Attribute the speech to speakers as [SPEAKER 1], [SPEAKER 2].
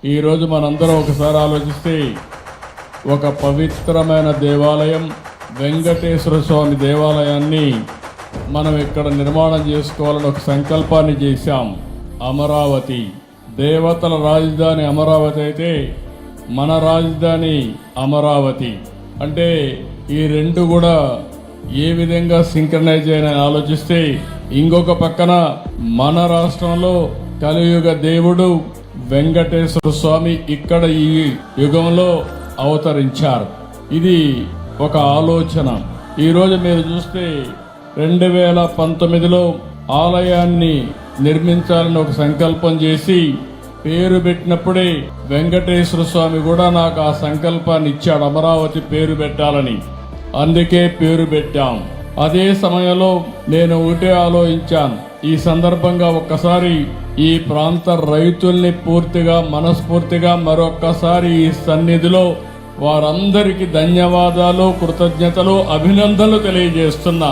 [SPEAKER 1] ఈరోజు మనందరం ఒకసారి ఆలోచిస్తే ఒక పవిత్రమైన దేవాలయం వెంకటేశ్వర స్వామి దేవాలయాన్ని మనం ఇక్కడ నిర్మాణం చేసుకోవాలని ఒక సంకల్పాన్ని చేశాం. అమరావతి దేవతల రాజధాని అమరావతి అయితే మన రాజధాని అమరావతి అంటే ఈ రెండు కూడా ఏ విధంగా సింక్రనైజ్ అయినా ఆలోచిస్తే ఇంకొక పక్కన మన రాష్ట్రంలో కలియుగ దేవుడు వెంకటేశ్వర స్వామి ఇక్కడ ఈ యుగంలో అవతరించారు. ఇది ఒక ఆలోచన. ఈరోజు మీరు చూస్తే 2019లో ఆలయాన్ని నిర్మించాలని ఒక సంకల్పం చేసి పేరు పెట్టినప్పుడే వెంకటేశ్వర స్వామి కూడా నాకు ఆ సంకల్పాన్ని ఇచ్చాడు, అమరావతి పేరు పెట్టాలని. అందుకే పేరు పెట్టాం. అదే సమయంలో నేను ఒకటే ఆలోచించాను, ఈ సందర్భంగా ఒక్కసారి ఈ ప్రాంత రైతుల్ని పూర్తిగా మనస్ఫూర్తిగా మరొక్కసారి ఈ సన్నిధిలో వారందరికీ ధన్యవాదాలు, కృతజ్ఞతలు, అభినందనలు తెలియజేస్తున్నా.